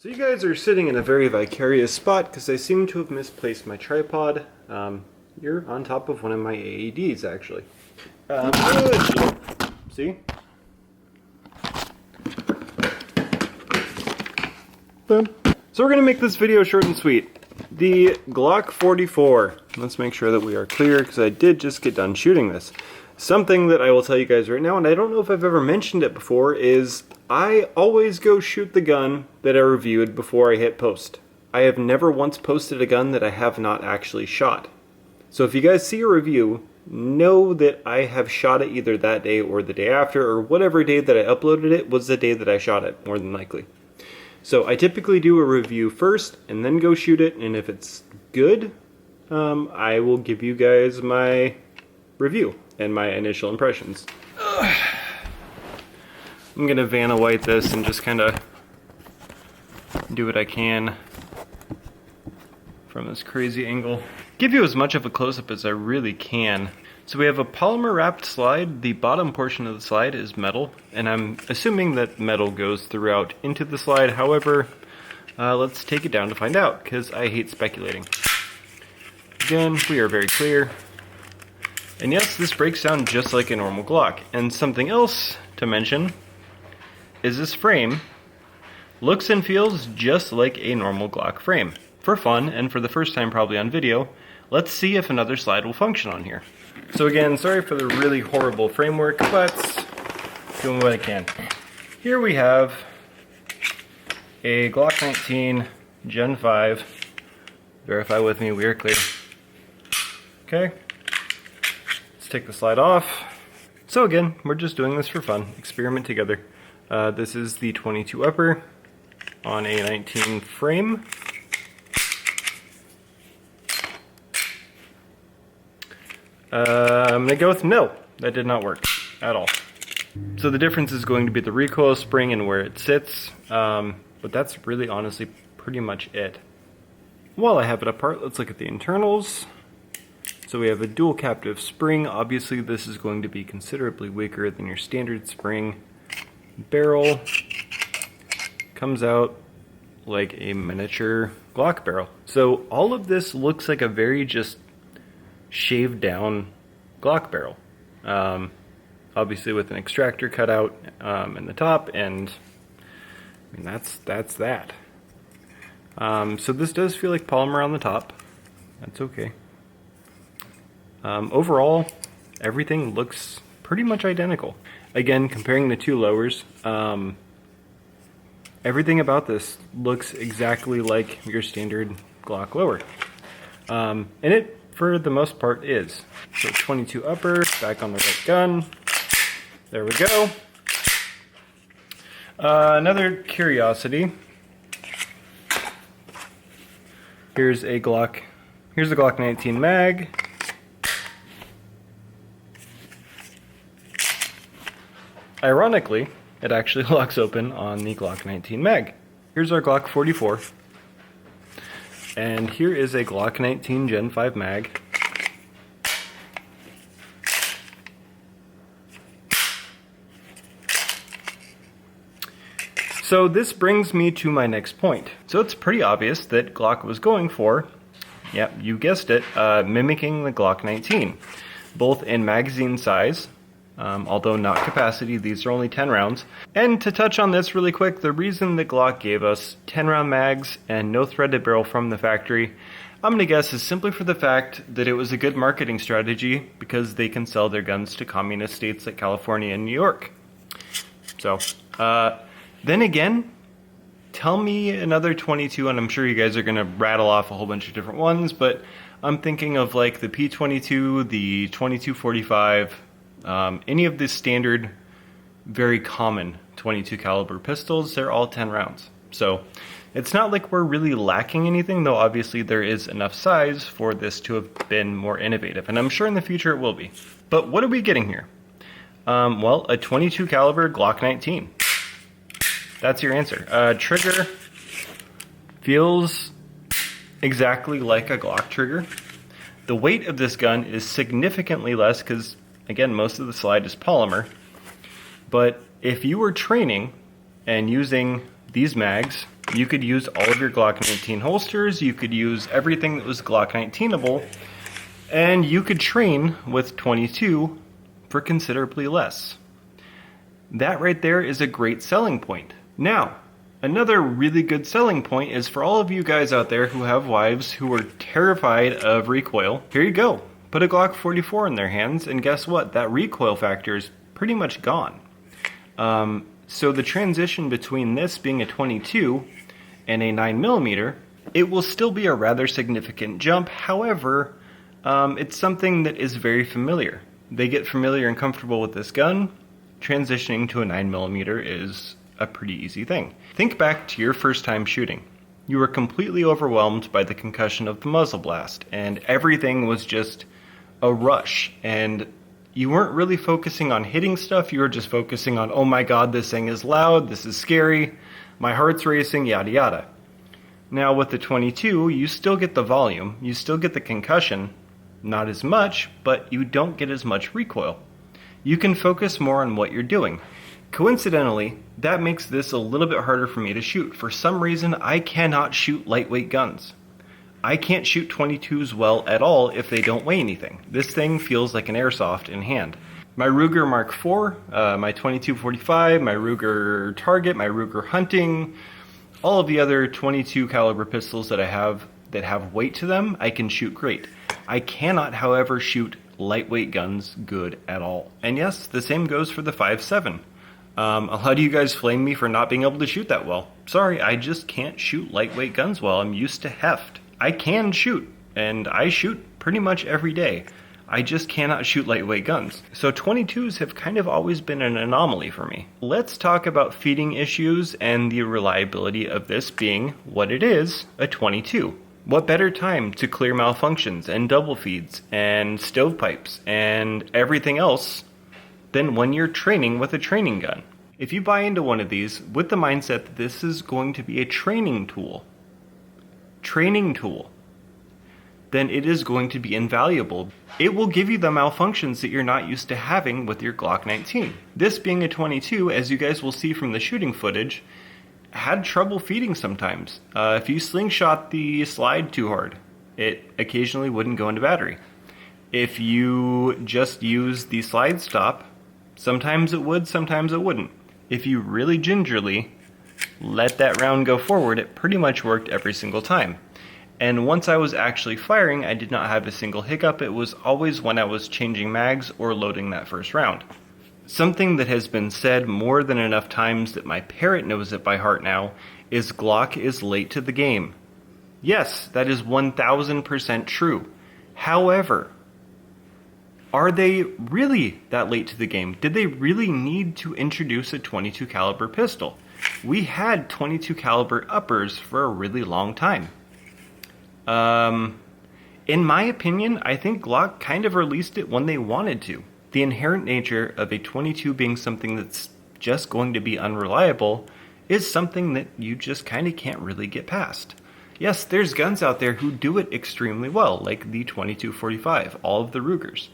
So you guys are sitting in a very vicarious spot because I seem to have misplaced my tripod. You're on top of one of my AEDs, actually. Good. See? Boom. So we're going to make this video short and sweet. The Glock 44. Let's make sure that we are clear because I did just get done shooting this. Something that I will tell you guys right now, and I don't know if I've ever mentioned it before, is I always go shoot the gun that I reviewed before I hit post. I have never once posted a gun that I have not actually shot. So if you guys see a review, know that I have shot it either that day or the day after, or whatever day that I uploaded it was the day that I shot it, more than likely. So I typically do a review first and then go shoot it, and if it's good, I will give you guys my review and my initial impressions. I'm gonna Vanna White this and just kind of do what I can from this crazy angle. Give you as much of a close-up as I really can. So we have a polymer wrapped slide. The bottom portion of the slide is metal, and I'm assuming that metal goes throughout into the slide. However, let's take it down to find out, because I hate speculating. Again, we are very clear. And yes, this breaks down just like a normal Glock. And something else to mention is this frame looks and feels just like a normal Glock frame. For fun, and for the first time probably on video, let's see if another slide will function on here. So again, sorry for the really horrible framework, but doing what I can. Here we have a Glock 19 Gen 5. Verify with me, we are clear. Okay. Take the slide off. So again, we're just doing this for fun, experiment together. This is the 22 upper on a 19 frame. I'm gonna go with no, that did not work at all. So the difference is going to be the recoil spring and where it sits, but that's really honestly pretty much it. While I have it apart, let's look at the internals. So we have a dual captive spring. Obviously this is going to be considerably weaker than your standard spring. Barrel comes out like a miniature Glock barrel. So all of this looks like a very just shaved down Glock barrel. Obviously with an extractor cut out in the top, and I mean that's that. So this does feel like polymer on the top. That's okay. Overall, everything looks pretty much identical. Again, comparing the two lowers, everything about this looks exactly like your standard Glock lower. And it, for the most part, is. So 22 upper, back on the right gun. There we go. Another curiosity. Here's the Glock 19 mag. Ironically, it actually locks open on the Glock 19 mag. Here's our Glock 44. And here is a Glock 19 Gen 5 mag. So this brings me to my next point. So it's pretty obvious that Glock was going for, yep, you guessed it, mimicking the Glock 19. Both in magazine size, although not capacity, these are only 10 rounds. And to touch on this really quick, the reason that Glock gave us 10 round mags and no threaded barrel from the factory, I'm gonna guess is simply for the fact that it was a good marketing strategy because they can sell their guns to communist states like California and New York. So, then again, tell me another 22, and I'm sure you guys are gonna rattle off a whole bunch of different ones, but I'm thinking of like the P22, the 2245, any of the standard, very common 22 caliber pistols, they're all 10 rounds. So it's not like we're really lacking anything, though obviously there is enough size for this to have been more innovative, and I'm sure in the future it will be. But what are we getting here? Well, a 22 caliber Glock 19. That's your answer. Trigger feels exactly like a Glock trigger. The weight of this gun is significantly less because, again, most of the slide is polymer. But if you were training and using these mags You could use all of your Glock 19 holsters, you could use everything that was Glock 19able, and you could train with 22 for considerably less. That right there is a great selling point. Now, another really good selling point is for all of you guys out there who have wives who are terrified of recoil, here you go. Put a Glock 44 in their hands, and guess what? That recoil factor is pretty much gone. So the transition between this being a 22 and a 9mm, it will still be a rather significant jump. However, it's something that is very familiar. They get familiar and comfortable with this gun. Transitioning to a 9mm is a pretty easy thing. Think back to your first time shooting. You were completely overwhelmed by the concussion of the muzzle blast, and everything was just a rush, and you weren't really focusing on hitting stuff, you were just focusing on, oh my god, this thing is loud, this is scary, my heart's racing, yada yada. Now with the 22, you still get the volume, you still get the concussion, not as much, but you don't get as much recoil. You can focus more on what you're doing. Coincidentally, that makes this a little bit harder for me to shoot. For some reason, I cannot shoot lightweight guns. I can't shoot 22s well at all if they don't weigh anything. This thing feels like an airsoft in hand. My Ruger Mark IV, my 22-45, my Ruger Target, my Ruger Hunting, all of the other 22 caliber pistols that I have that have weight to them, I can shoot great. I cannot, however, shoot lightweight guns good at all. And yes, the same goes for the 5.7. A lot of you guys flame me for not being able to shoot that well. Sorry, I just can't shoot lightweight guns well. I'm used to heft. I can shoot, and I shoot pretty much every day. I just cannot shoot lightweight guns. So 22s have kind of always been an anomaly for me. Let's talk about feeding issues and the reliability of this being what it is, a 22. What better time to clear malfunctions and double feeds and stovepipes and everything else than when you're training with a training gun? If you buy into one of these with the mindset that this is going to be a training tool, then it is going to be invaluable. It will give you the malfunctions that you're not used to having with your Glock 19. This being a 22, as you guys will see from the shooting footage, had trouble feeding sometimes. If you slingshot the slide too hard, it occasionally wouldn't go into battery. If you just use the slide stop, sometimes it would, sometimes it wouldn't. If you really gingerly let that round go forward, it pretty much worked every single time. And once I was actually firing, I did not have a single hiccup. It was always when I was changing mags or loading that first round. Something that has been said more than enough times that my parrot knows it by heart now is Glock is late to the game. Yes, that is 1000% true. However, are they really that late to the game? Did they really need to introduce a 22 caliber pistol? We had 22 caliber uppers for a really long time. In my opinion, I think Glock kind of released it when they wanted to. The inherent nature of a 22 being something that's just going to be unreliable is something that you just kind of can't really get past. Yes, there's guns out there who do it extremely well, like the 22-45, all of the Rugers.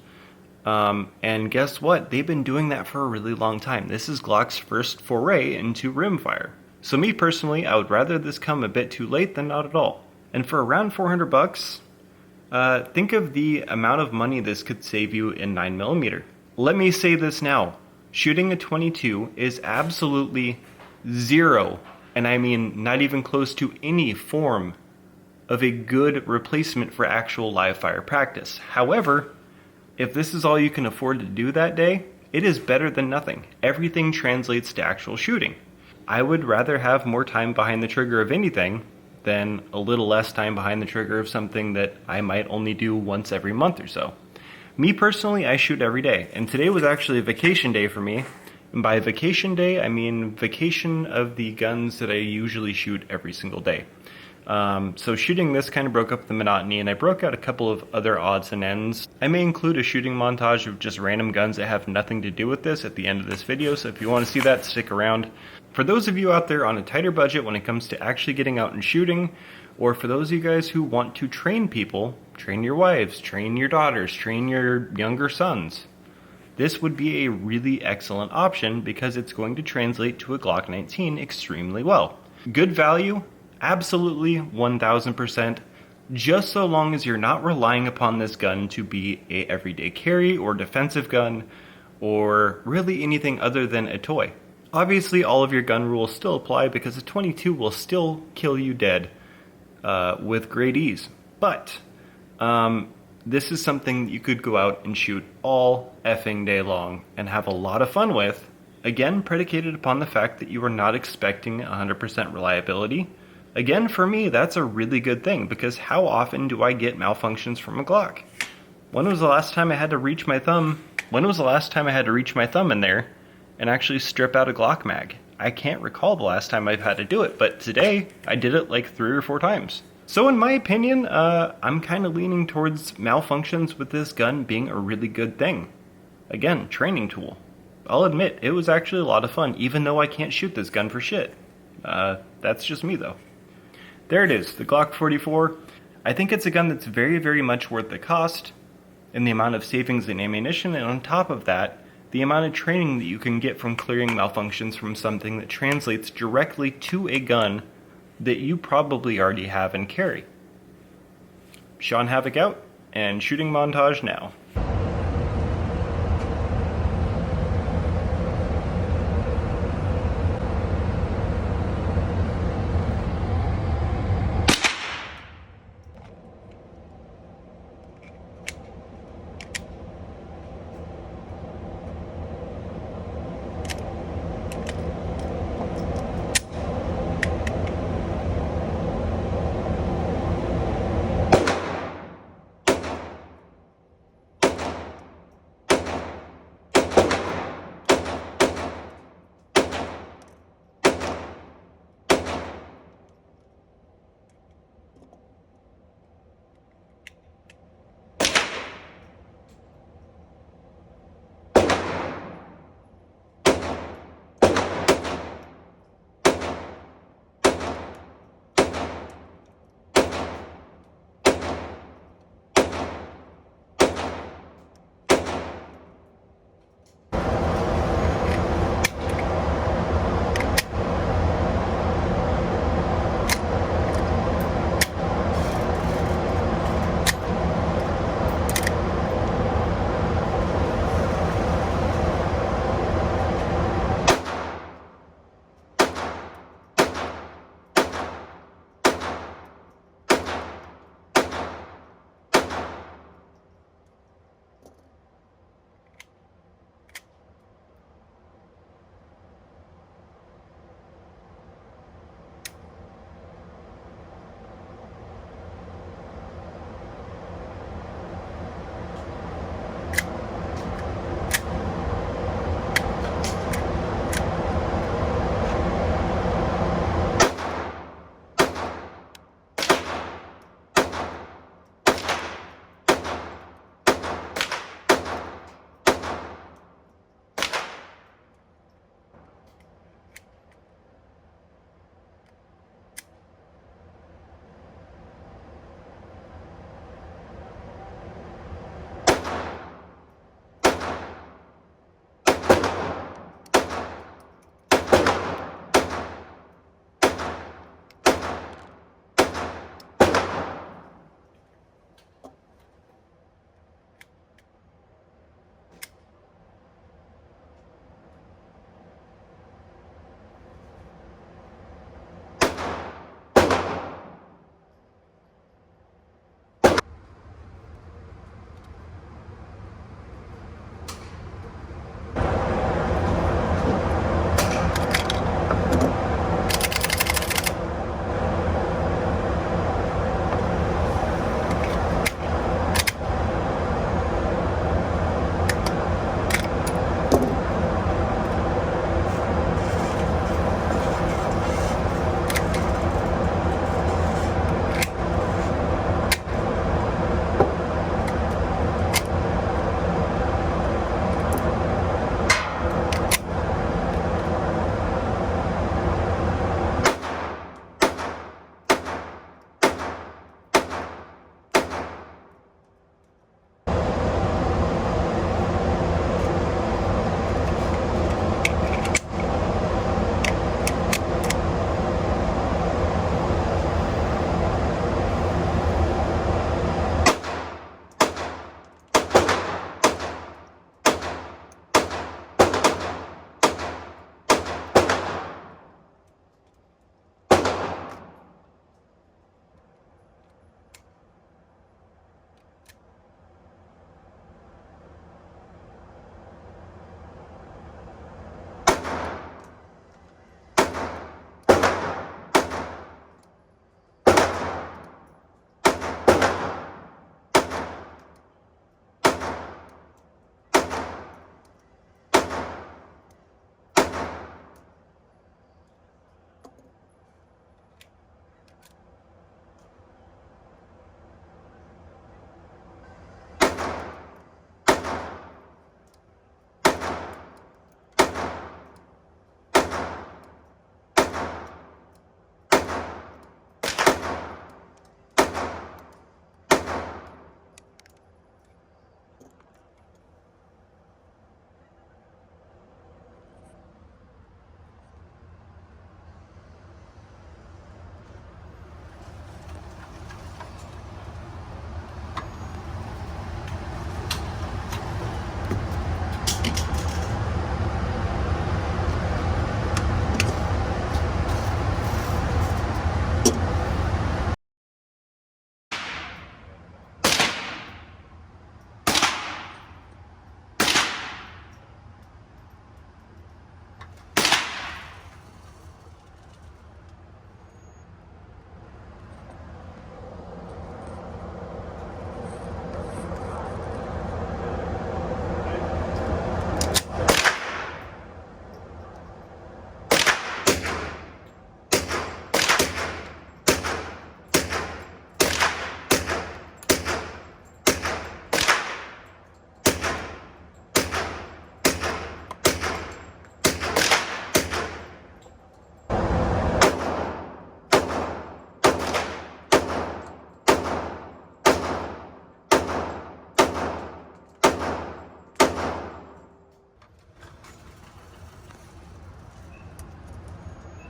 And guess what? They've been doing that for a really long time. This is Glock's first foray into rimfire. So me personally, I would rather this come a bit too late than not at all. And for around $400, think of the amount of money this could save you in 9mm. Let me say this now. Shooting a 22 is absolutely zero, and I mean not even close to any form of a good replacement for actual live fire practice. However, if this is all you can afford to do that day, it is better than nothing. Everything translates to actual shooting. I would rather have more time behind the trigger of anything than a little less time behind the trigger of something that I might only do once every month or so. Me personally, I shoot every day, and today was actually a vacation day for me. And by vacation day, I mean vacation of the guns that I usually shoot every single day. So shooting this kind of broke up the monotony, and I broke out a couple of other odds and ends. I may include a shooting montage of just random guns that have nothing to do with this at the end of this video, so if you want to see that, stick around. For those of you out there on a tighter budget when it comes to actually getting out and shooting, or for those of you guys who want to train people, train your wives, train your daughters, train your younger sons, this would be a really excellent option because it's going to translate to a Glock 19 extremely well. Good value, absolutely 1000%, just so long as you're not relying upon this gun to be a everyday carry or defensive gun, or really anything other than a toy. Obviously, all of your gun rules still apply because a 22 will still kill you dead with great ease. But this is something that you could go out and shoot all effing day long and have a lot of fun with, again, predicated upon the fact that you are not expecting 100% reliability. Again, for me, that's a really good thing, because how often do I get malfunctions from a Glock? When was the last time I had to reach my thumb in there and actually strip out a Glock mag? I can't recall the last time I've had to do it, but today I did it like 3 or 4 times. So in my opinion, I'm kind of leaning towards malfunctions with this gun being a really good thing. Again, training tool. I'll admit, it was actually a lot of fun, even though I can't shoot this gun for shit. That's just me though. There it is, the Glock 44. I think it's a gun that's very, very much worth the cost, and the amount of savings in ammunition, and on top of that, the amount of training that you can get from clearing malfunctions from something that translates directly to a gun that you probably already have and carry. Sean Havoc out, and shooting montage now.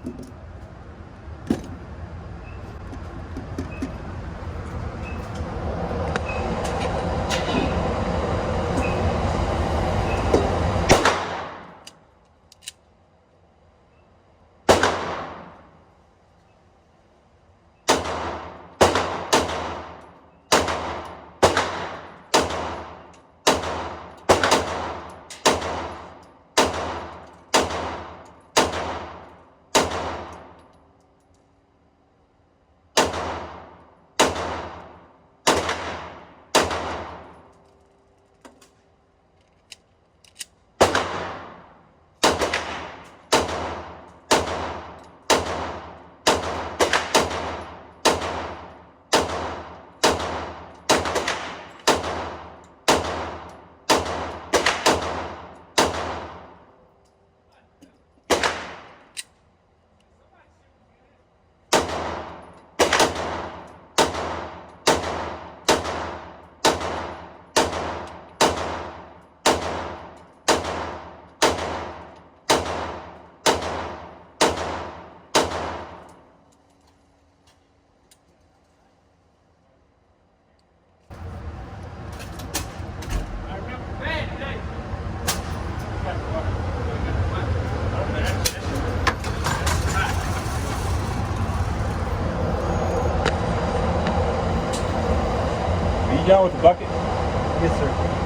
Are you down with the bucket? Yes, sir.